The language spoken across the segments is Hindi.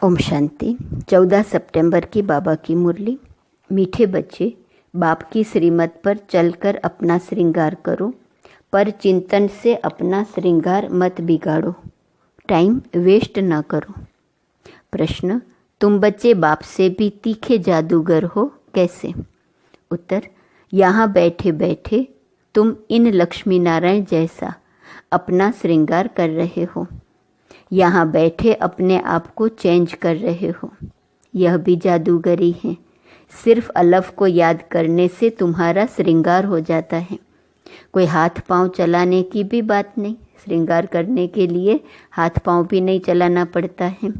ओम शांति। 14 सितंबर की बाबा की मुरली। मीठे बच्चे, बाप की श्रीमत पर चलकर अपना श्रृंगार करो, पर चिंतन से अपना श्रृंगार मत बिगाड़ो। टाइम वेस्ट ना करो। प्रश्न, तुम बच्चे बाप से भी तीखे जादूगर हो, कैसे? उत्तर, यहाँ बैठे बैठे तुम इन लक्ष्मी नारायण जैसा अपना श्रृंगार कर रहे हो। यहाँ बैठे अपने आप को चेंज कर रहे हो। यह भी जादूगरी है। सिर्फ अलफ को याद करने से तुम्हारा श्रृंगार हो जाता है। कोई हाथ पांव चलाने की भी बात नहीं। श्रृंगार करने के लिए हाथ पांव भी नहीं चलाना पड़ता है,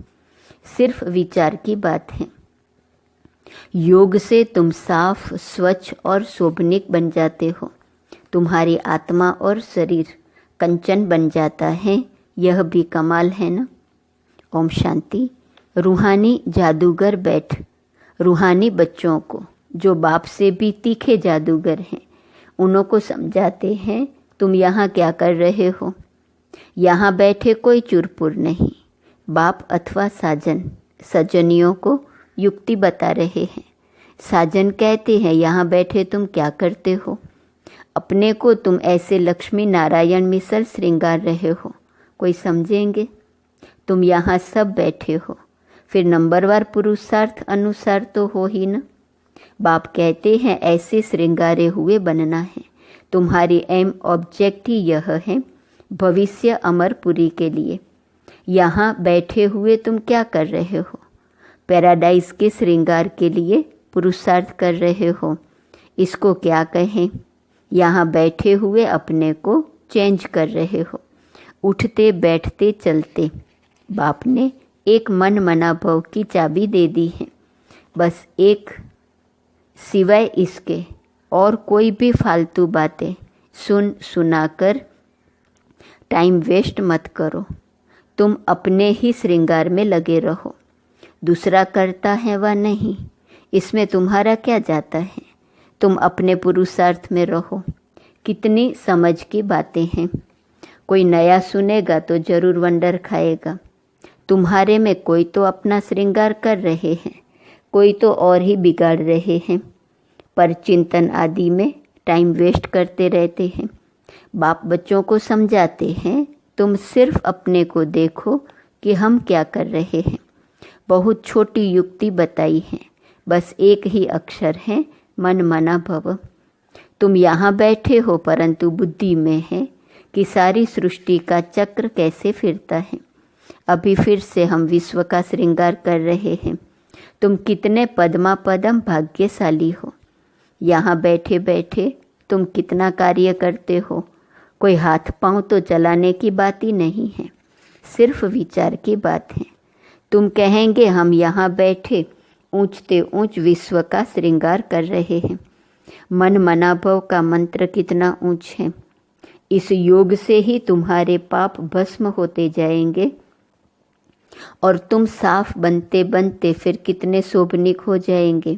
सिर्फ विचार की बात है। योग से तुम साफ, स्वच्छ और शोभनीक बन जाते हो। तुम्हारी आत्मा और शरीर कंचन बन जाता है। यह भी कमाल है ना। ओम शांति। रूहानी जादूगर बैठ रूहानी बच्चों को, जो बाप से भी तीखे जादूगर हैं, उन्हों को समझाते हैं तुम यहाँ क्या कर रहे हो। यहाँ बैठे कोई चुरपुर नहीं। बाप अथवा साजन सजनियों को युक्ति बता रहे हैं। साजन कहते हैं यहाँ बैठे तुम क्या करते हो। अपने को तुम ऐसे लक्ष्मी नारायण मिसल श्रृंगार रहे हो। कोई समझेंगे? तुम यहाँ सब बैठे हो, फिर नंबरवार पुरुषार्थ अनुसार तो हो ही न। बाप कहते हैं ऐसे श्रृंगारे हुए बनना है। तुम्हारी एम ऑब्जेक्ट ही यह है, भविष्य अमरपुरी के लिए। यहाँ बैठे हुए तुम क्या कर रहे हो? पैराडाइज के श्रृंगार के लिए पुरुषार्थ कर रहे हो। इसको क्या कहें? यहाँ बैठे हुए अपने को चेंज कर रहे हो। उठते बैठते चलते बाप ने एक मन मना भव की चाबी दे दी है। बस एक, सिवाय इसके और कोई भी फालतू बातें सुनाकर टाइम वेस्ट मत करो। तुम अपने ही श्रृंगार में लगे रहो। दूसरा करता है वह नहीं, इसमें तुम्हारा क्या जाता है। तुम अपने पुरुषार्थ में रहो। कितनी समझ की बातें हैं। कोई नया सुनेगा तो जरूर वंडर खाएगा। तुम्हारे में कोई तो अपना श्रृंगार कर रहे हैं, कोई तो और ही बिगाड़ रहे हैं, पर चिंतन आदि में टाइम वेस्ट करते रहते हैं। बाप बच्चों को समझाते हैं तुम सिर्फ अपने को देखो कि हम क्या कर रहे हैं। बहुत छोटी युक्ति बताई है, बस एक ही अक्षर है, मन मना भव। तुम यहाँ बैठे हो, परंतु बुद्धि में है कि सारी सृष्टि का चक्र कैसे फिरता है। अभी फिर से हम विश्व का श्रृंगार कर रहे हैं। तुम कितने पद्मा पदम भाग्यशाली हो। यहाँ बैठे बैठे तुम कितना कार्य करते हो। कोई हाथ पांव तो चलाने की बात ही नहीं है, सिर्फ विचार की बात है। तुम कहेंगे हम यहाँ बैठे ऊंचते ऊंच विश्व का श्रृंगार कर रहे हैं। मन मनाभव का मंत्र कितना ऊंच है। इस योग से ही तुम्हारे पाप भस्म होते जाएंगे और तुम साफ बनते बनते फिर कितने शोभनीक हो जाएंगे।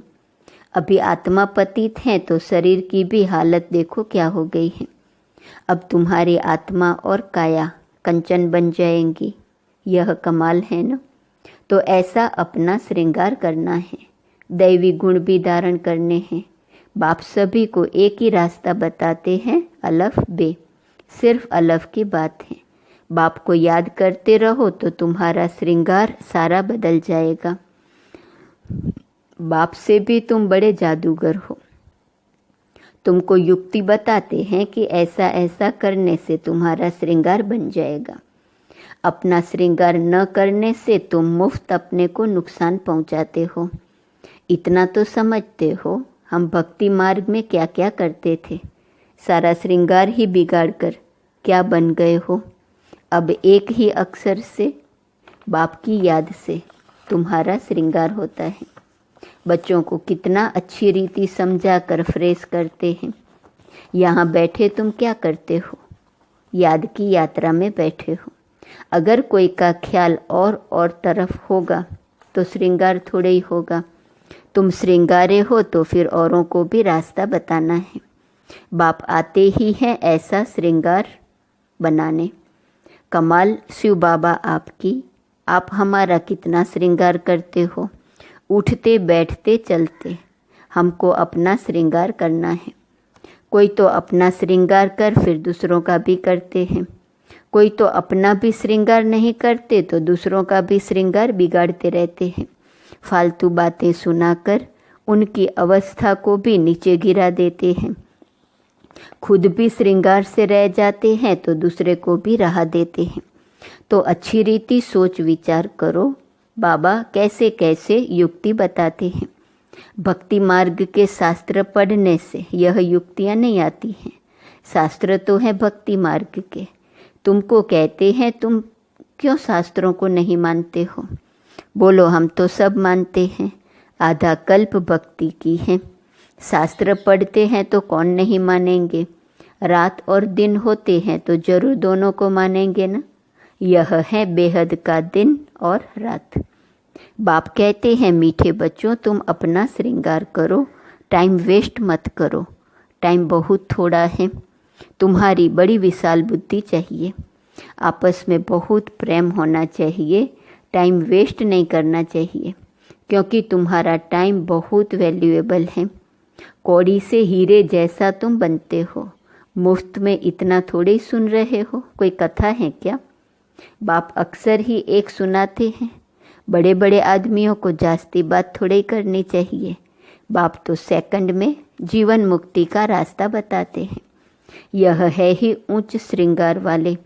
अभी आत्मा पतित है तो शरीर की भी हालत देखो क्या हो गई है। अब तुम्हारी आत्मा और काया कंचन बन जाएंगी। यह कमाल है ना। तो ऐसा अपना श्रृंगार करना है। दैवी गुण भी धारण करने हैं। बाप सभी को एक ही रास्ता बताते हैं, अलफ बे। सिर्फ अलफ की बात है। बाप को याद करते रहो तो तुम्हारा श्रृंगार सारा बदल जाएगा। बाप से भी तुम बड़े जादूगर हो। तुमको युक्ति बताते हैं कि ऐसा ऐसा करने से तुम्हारा श्रृंगार बन जाएगा। अपना श्रृंगार न करने से तुम मुफ्त अपने को नुकसान पहुंचाते हो। इतना तो समझते हो हम भक्ति मार्ग में क्या क्या करते थे। सारा श्रृंगार ही बिगाड़ कर क्या बन गए हो। अब एक ही अक्षर से, बाप की याद से तुम्हारा श्रृंगार होता है। बच्चों को कितना अच्छी रीति समझा कर फ्रेश करते हैं। यहाँ बैठे तुम क्या करते हो? याद की यात्रा में बैठे हो। अगर कोई का ख्याल और तरफ होगा तो श्रृंगार थोड़े ही होगा। तुम श्रृंगारे हो तो फिर औरों को भी रास्ता बताना है। बाप आते ही हैं ऐसा श्रृंगार बनाने। कमाल शिव बाबा आपकी आप हमारा कितना श्रृंगार करते हो। उठते बैठते चलते हमको अपना श्रृंगार करना है। कोई तो अपना श्रृंगार कर फिर दूसरों का भी करते हैं। कोई तो अपना भी श्रृंगार नहीं करते तो दूसरों का भी श्रृंगार बिगाड़ते रहते हैं। फालतू बातें सुनाकर उनकी अवस्था को भी नीचे गिरा देते हैं। खुद भी श्रृंगार से रह जाते हैं तो दूसरे को भी राह देते हैं। तो अच्छी रीति सोच विचार करो। बाबा कैसे कैसे युक्ति बताते हैं। भक्ति मार्ग के शास्त्र पढ़ने से यह युक्तियाँ नहीं आती हैं। शास्त्र तो है भक्ति मार्ग के। तुमको कहते हैं, तुम क्यों शास्त्रों को नहीं मानते हो? बोलो हम तो सब मानते हैं। आधा कल्प भक्ति की है। शास्त्र पढ़ते हैं तो कौन नहीं मानेंगे। रात और दिन होते हैं तो जरूर दोनों को मानेंगे ना। यह है बेहद का दिन और रात। बाप कहते हैं मीठे बच्चों तुम अपना श्रृंगार करो, टाइम वेस्ट मत करो। टाइम बहुत थोड़ा है। तुम्हारी बड़ी विशाल बुद्धि चाहिए। आपस में बहुत प्रेम होना चाहिए। टाइम वेस्ट नहीं करना चाहिए क्योंकि तुम्हारा टाइम बहुत वैल्यूएबल है। कौड़ी से हीरे जैसा तुम बनते हो। मुफ्त में इतना थोड़े सुन रहे हो। कोई कथा है क्या? बाप अक्सर ही एक सुनाते हैं। बड़े बड़े आदमियों को जास्ती बात थोड़ी करनी चाहिए। बाप तो सेकंड में जीवन मुक्ति का रास्ता बताते हैं। यह है ही उच्च श्रृंगार वाले।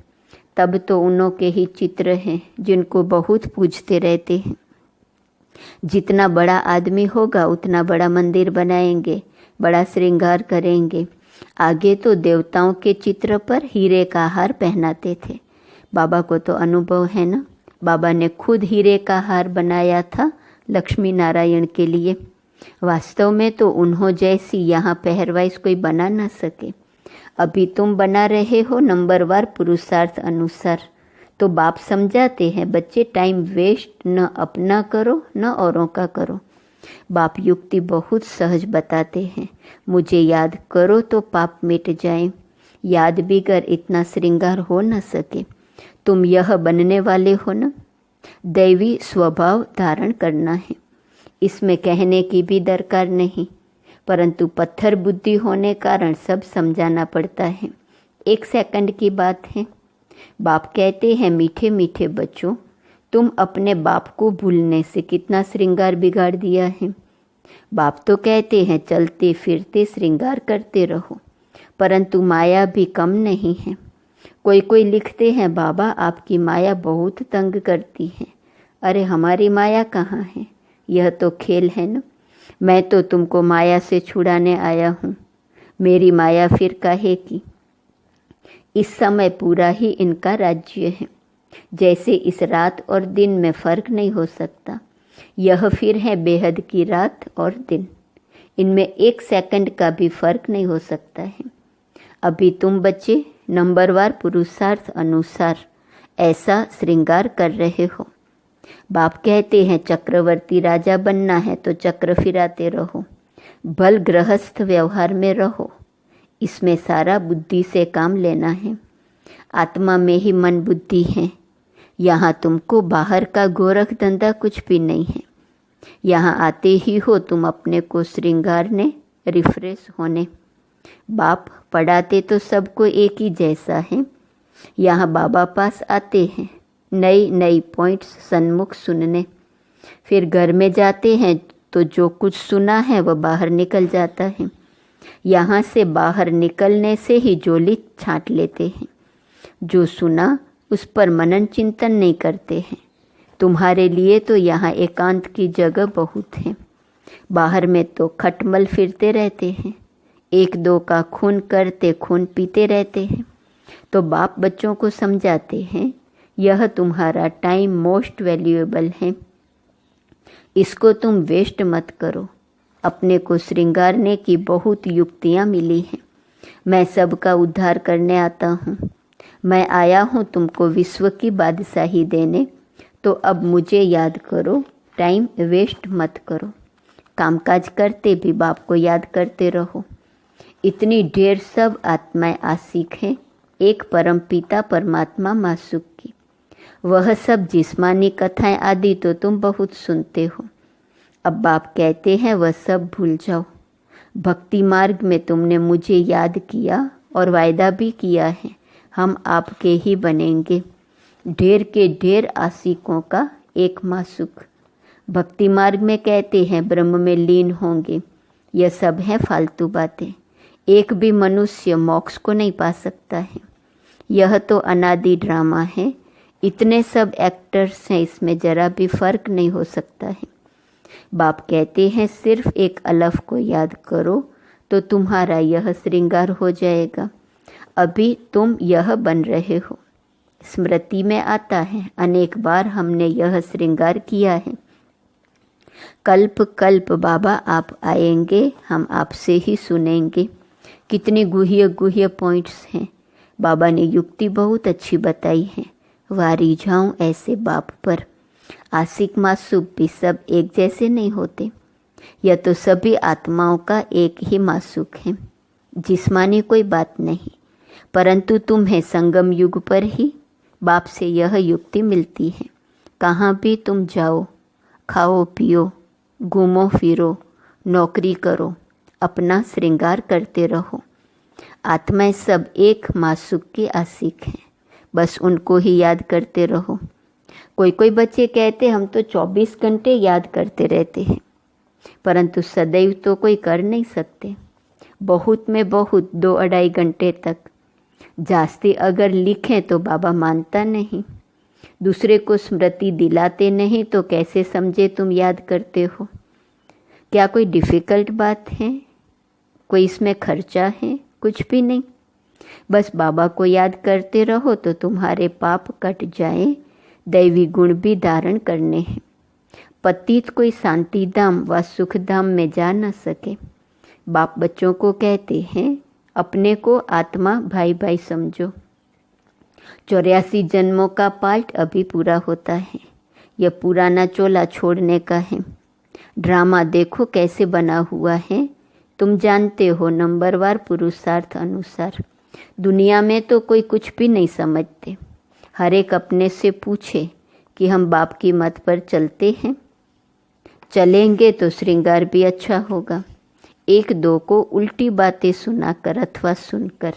तब तो उन्हों के ही चित्र हैं जिनको बहुत पूजते रहते हैं। जितना बड़ा आदमी होगा उतना बड़ा मंदिर बनाएंगे, बड़ा श्रृंगार करेंगे। आगे तो देवताओं के चित्र पर हीरे का हार पहनाते थे। बाबा को तो अनुभव है ना। बाबा ने खुद हीरे का हार बनाया था लक्ष्मी नारायण के लिए। वास्तव में तो उन्हों जैसी यहाँ पहरवाइश कोई बना ना सके। अभी तुम बना रहे हो नंबरवार पुरुषार्थ अनुसार। तो बाप समझाते हैं बच्चे टाइम वेस्ट न अपना करो न औरों का करो। बाप युक्ति बहुत सहज बताते हैं। मुझे याद करो तो पाप मिट जाए। याद बिगर इतना श्रृंगार हो न सके। तुम यह बनने वाले हो ना। दैवी स्वभाव धारण करना है। इसमें कहने की भी दरकार नहीं, परंतु पत्थर बुद्धि होने कारण सब समझाना पड़ता है। 1 सेकंड की बात है। बाप कहते हैं मीठे मीठे बच्चों तुम अपने बाप को भूलने से कितना श्रृंगार बिगाड़ दिया है। बाप तो कहते हैं चलते फिरते श्रृंगार करते रहो, परंतु माया भी कम नहीं है। कोई कोई लिखते हैं बाबा आपकी माया बहुत तंग करती है। अरे हमारी माया कहाँ है? यह तो खेल है ना। मैं तो तुमको माया से छुड़ाने आया हूँ। मेरी माया फिर काहे की? इस समय पूरा ही इनका राज्य है। जैसे इस रात और दिन में फर्क नहीं हो सकता। यह फिर है बेहद की रात और दिन। इनमें 1 सेकंड का भी फर्क नहीं हो सकता है। अभी तुम बच्चे नंबरवार पुरुषार्थ अनुसार ऐसा श्रृंगार कर रहे हो। बाप कहते हैं चक्रवर्ती राजा बनना है तो चक्र फिराते रहो। भल गृहस्थ व्यवहार में रहो। इसमें सारा बुद्धि से काम लेना है। आत्मा में ही मन बुद्धि है। यहाँ तुमको बाहर का गोरख धंधा कुछ भी नहीं है। यहाँ आते ही हो तुम अपने को श्रृंगारने, रिफ्रेश होने। बाप पढ़ाते तो सबको एक ही जैसा है। यहाँ बाबा पास आते हैं नई नई पॉइंट्स सन्मुख सुनने। फिर घर में जाते हैं तो जो कुछ सुना है वह बाहर निकल जाता है। यहाँ से बाहर निकलने से ही जोली छांट लेते हैं। जो सुना उस पर मनन चिंतन नहीं करते हैं। तुम्हारे लिए तो यहाँ एकांत की जगह बहुत है। बाहर में तो खटमल फिरते रहते हैं। 1-2 का खून करते खून पीते रहते हैं। तो बाप बच्चों को समझाते हैं यह तुम्हारा टाइम मोस्ट वैल्यूएबल है। इसको तुम वेस्ट मत करो। अपने को श्रृंगारने की बहुत युक्तियाँ मिली हैं। मैं सबका उद्धार करने आता हूँ। मैं आया हूँ तुमको विश्व की बादशाही देने। तो अब मुझे याद करो, टाइम वेस्ट मत करो। कामकाज करते भी बाप को याद करते रहो। इतनी ढेर सब आत्माएं आशिक हैं एक परम पिता परमात्मा मासूक की। वह सब जिस्मानी कथाएं आदि तो तुम बहुत सुनते हो। अब बाप कहते हैं वह सब भूल जाओ। भक्ति मार्ग में तुमने मुझे याद किया और वायदा भी किया है, हम आपके ही बनेंगे, ढेर के ढेर आशिकों का एक मासुक। भक्ति मार्ग में कहते हैं ब्रह्म में लीन होंगे। यह सब है फालतू बातें। एक भी मनुष्य मोक्ष को नहीं पा सकता है। यह तो अनादि ड्रामा है। इतने सब एक्टर्स हैं, इसमें जरा भी फर्क नहीं हो सकता है। बाप कहते हैं सिर्फ एक अलफ को याद करो तो तुम्हारा यह श्रृंगार हो जाएगा। अभी तुम यह बन रहे हो। स्मृति में आता है अनेक बार हमने यह श्रृंगार किया है। कल्प कल्प बाबा आप आएंगे, हम आपसे ही सुनेंगे। कितने गुह्य गुह्य पॉइंट्स हैं। बाबा ने युक्ति बहुत अच्छी बताई है। वारी जाऊं ऐसे बाप पर। आशिक मासूक भी सब एक जैसे नहीं होते। यह तो सभी आत्माओं का एक ही मासूक है। जिस्मानी कोई बात नहीं, परंतु तुम्हें संगम युग पर ही बाप से यह युक्ति मिलती है। कहाँ भी तुम जाओ, खाओ पियो, घूमो फिरो, नौकरी करो, अपना श्रृंगार करते रहो। आत्माएं सब एक मासूक के आशिक हैं, बस उनको ही याद करते रहो। कोई कोई बच्चे कहते हम तो 24 घंटे याद करते रहते हैं, परंतु सदैव तो कोई कर नहीं सकते। बहुत में बहुत 2-2.5 घंटे तक। जास्ती अगर लिखें तो बाबा मानता नहीं। दूसरे को स्मृति दिलाते नहीं तो कैसे समझे तुम याद करते हो। क्या कोई डिफ़िकल्ट बात है? कोई इसमें खर्चा है? कुछ भी नहीं। बस बाबा को याद करते रहो तो तुम्हारे पाप कट जाए। दैवी गुण भी धारण करने हैं। पतित कोई शांति धाम व सुख धाम में जा न सके। बाप बच्चों को कहते हैं अपने को आत्मा भाई भाई समझो। 84 जन्मों का पार्ट अभी पूरा होता है। यह पुराना चोला छोड़ने का है। ड्रामा देखो कैसे बना हुआ है। तुम जानते हो नंबरवार पुरुषार्थ अनुसार। दुनिया में तो कोई कुछ भी नहीं समझते। हर एक अपने से पूछे कि हम बाप की मत पर चलते हैं। चलेंगे तो श्रृंगार भी अच्छा होगा। एक दो को उल्टी बातें सुनाकर अथवा सुनकर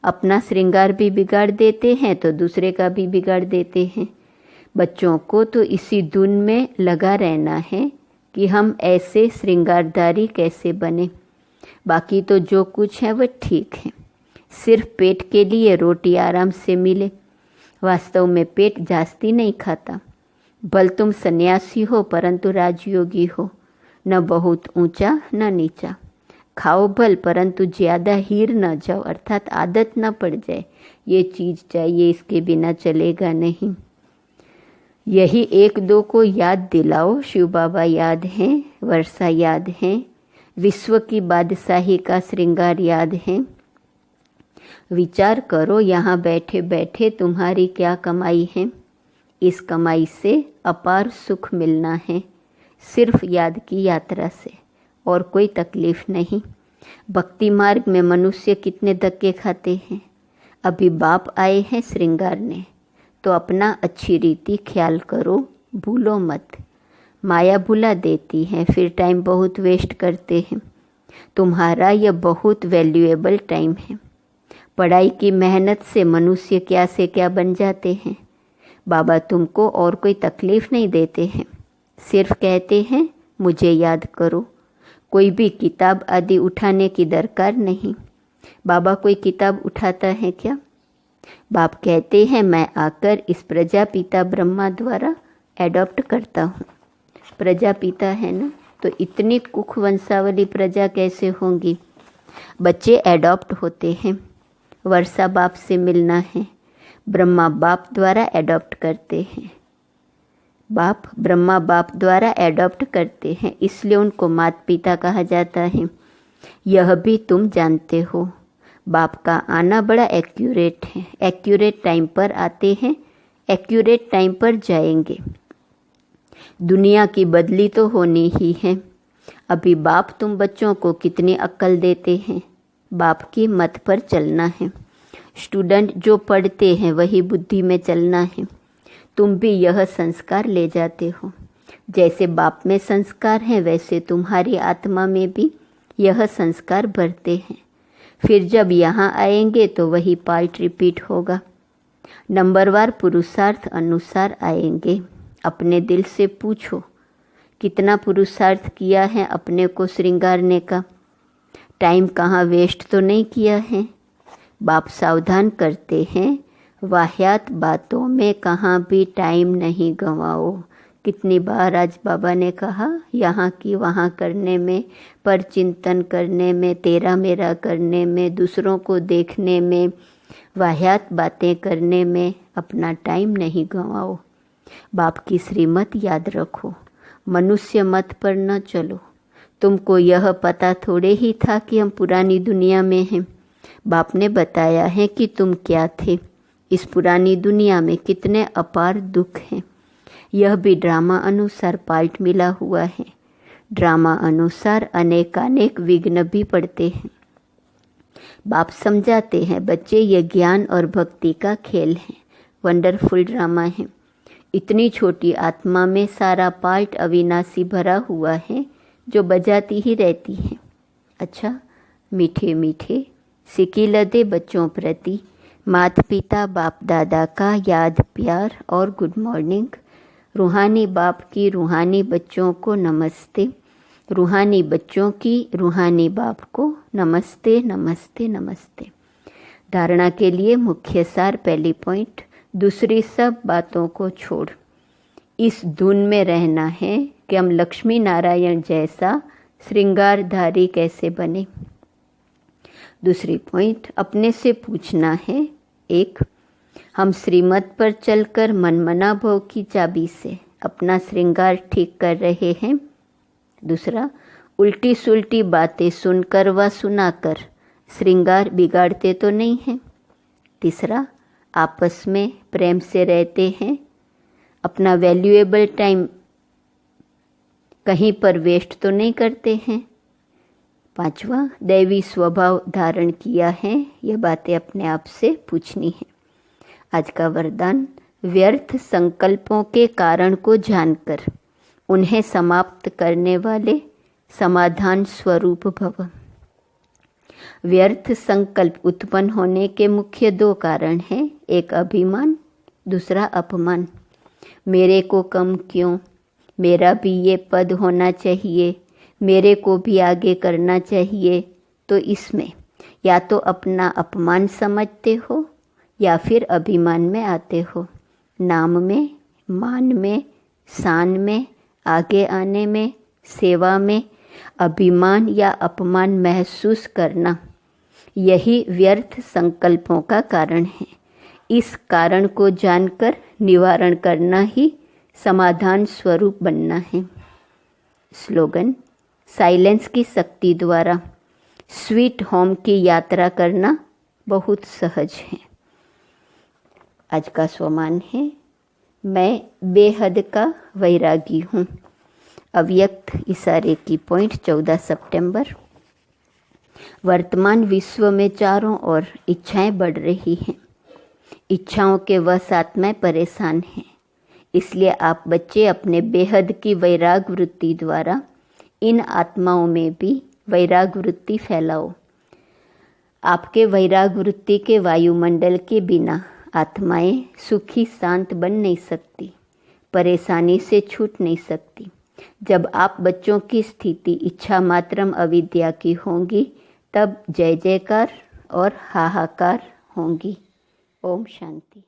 अपना श्रृंगार भी बिगाड़ देते हैं तो दूसरे का भी बिगाड़ देते हैं। बच्चों को तो इसी धुन में लगा रहना है कि हम ऐसे श्रृंगारधारी कैसे बने। बाकी तो जो कुछ है वह ठीक है। सिर्फ पेट के लिए रोटी आराम से मिले। वास्तव में पेट जास्ती नहीं खाता। भल तुम सन्यासी हो परंतु राजयोगी हो, न बहुत ऊंचा न नीचा। खाओ भल परंतु ज़्यादा हीर न जाओ, अर्थात आदत न पड़ जाए ये चीज़ चाहिए इसके बिना चलेगा नहीं। यही एक दो को याद दिलाओ। शिव बाबा याद हैं, वर्षा याद हैं, विश्व की बादशाही का श्रृंगार याद है। विचार करो यहाँ बैठे बैठे तुम्हारी क्या कमाई है। इस कमाई से अपार सुख मिलना है, सिर्फ याद की यात्रा से, और कोई तकलीफ नहीं। भक्ति मार्ग में मनुष्य कितने धक्के खाते हैं। अभी बाप आए हैं श्रृंगारने, तो अपना अच्छी रीति ख्याल करो, भूलो मत। माया भुला देती है, फिर टाइम बहुत वेस्ट करते हैं। तुम्हारा यह बहुत वैल्यूएबल टाइम है। पढ़ाई की मेहनत से मनुष्य क्या से क्या बन जाते हैं। बाबा तुमको और कोई तकलीफ़ नहीं देते हैं, सिर्फ कहते हैं मुझे याद करो। कोई भी किताब आदि उठाने की दरकार नहीं। बाबा कोई किताब उठाता है क्या? बाप कहते हैं मैं आकर इस प्रजापिता ब्रह्मा द्वारा एडॉप्ट करता हूँ। प्रजापिता है ना, तो इतनी कुख वंशावली प्रजा कैसे होंगी। बच्चे एडॉप्ट होते हैं। वर्षा बाप से मिलना है, ब्रह्मा बाप द्वारा एडॉप्ट करते हैं। बाप ब्रह्मा बाप द्वारा एडॉप्ट करते हैं, इसलिए उनको माता पिता कहा जाता है। यह भी तुम जानते हो। बाप का आना बड़ा एक्यूरेट है। एक्यूरेट टाइम पर आते हैं, एक्यूरेट टाइम पर जाएंगे। दुनिया की बदली तो होनी ही है। अभी बाप तुम बच्चों को कितनी अक्ल देते हैं। बाप की मत पर चलना है। स्टूडेंट जो पढ़ते हैं वही बुद्धि में चलना है। तुम भी यह संस्कार ले जाते हो। जैसे बाप में संस्कार हैं वैसे तुम्हारी आत्मा में भी यह संस्कार भरते हैं। फिर जब यहाँ आएंगे तो वही पार्ट रिपीट होगा। नंबरवार पुरुषार्थ अनुसार आएंगे। अपने दिल से पूछो कितना पुरुषार्थ किया है अपने को श्रृंगारने का, टाइम कहाँ वेस्ट तो नहीं किया है। बाप सावधान करते हैं, वाहियात बातों में कहाँ भी टाइम नहीं गंवाओ। कितनी बार आज बाबा ने कहा, यहाँ की वहाँ करने में, पर चिंतन करने में, तेरा मेरा करने में, दूसरों को देखने में, वाहियात बातें करने में अपना टाइम नहीं गंवाओ। बाप की श्रीमत याद रखो, मनुष्य मत पर न चलो। तुमको यह पता थोड़े ही था कि हम पुरानी दुनिया में हैं। बाप ने बताया है कि तुम क्या थे। इस पुरानी दुनिया में कितने अपार दुख हैं। यह भी ड्रामा अनुसार पार्ट मिला हुआ है। ड्रामा अनुसार अनेकानेक विघ्न भी पड़ते हैं। बाप समझाते हैं, बच्चे ये ज्ञान और भक्ति का खेल है, वंडरफुल ड्रामा है। इतनी छोटी आत्मा में सारा पार्ट अविनाशी भरा हुआ है जो बजाती ही रहती है। अच्छा, मीठे मीठे सिकिलदे बच्चों प्रति माता पिता बाप दादा का याद प्यार और गुड मॉर्निंग। रूहानी बाप की रूहानी बच्चों को नमस्ते, रूहानी बच्चों की रूहानी बाप को नमस्ते नमस्ते नमस्ते। धारणा के लिए मुख्य सार, पहली पॉइंट, दूसरी सब बातों को छोड़ इस धुन में रहना है कि हम लक्ष्मी नारायण जैसा श्रृंगारधारी कैसे बने। दूसरी पॉइंट, अपने से पूछना है, एक, हम श्रीमत पर चलकर मनमना भव की चाबी से अपना श्रृंगार ठीक कर रहे हैं। दूसरा, उल्टी सुल्टी बातें सुनकर व सुनाकर श्रृंगार बिगाड़ते तो नहीं हैं। तीसरा, आपस में प्रेम से रहते हैं, अपना वैल्यूएबल टाइम कहीं पर वेस्ट तो नहीं करते हैं। पांचवा, दैवी स्वभाव धारण किया है, यह बातें अपने आप से पूछनी है। आज का वरदान, व्यर्थ संकल्पों के कारण को जानकर उन्हें समाप्त करने वाले समाधान स्वरूप भव। व्यर्थ संकल्प उत्पन्न होने के मुख्य दो कारण हैं, एक अभिमान, दूसरा अपमान। मेरे को कम क्यों, मेरा भी ये पद होना चाहिए, मेरे को भी आगे करना चाहिए। तो इसमें या तो अपना अपमान समझते हो या फिर अभिमान में आते हो। नाम में, मान में, शान में, आगे आने में, सेवा में अभिमान या अपमान महसूस करना, यही व्यर्थ संकल्पों का कारण है। इस कारण को जानकर निवारण करना ही समाधान स्वरूप बनना है। स्लोगन, साइलेंस की शक्ति द्वारा स्वीट होम की यात्रा करना बहुत सहज है। आज का स्वमान है, मैं बेहद का वैरागी हूँ। अव्यक्त इशारे की पॉइंट, 14 सितंबर। वर्तमान विश्व में चारों ओर इच्छाएं बढ़ रही हैं। इच्छाओं के वश आत्माएं परेशान हैं। इसलिए आप बच्चे अपने बेहद की वैराग वृत्ति द्वारा इन आत्माओं में भी वैराग वृत्ति फैलाओ। आपके वैराग वृत्ति के वायुमंडल के बिना आत्माएं सुखी शांत बन नहीं सकती, परेशानी से छूट नहीं सकती। जब आप बच्चों की स्थिति इच्छा मात्रम अविद्या की होंगी, तब जय जयकार और हाहाकार होंगी। ओम शांति।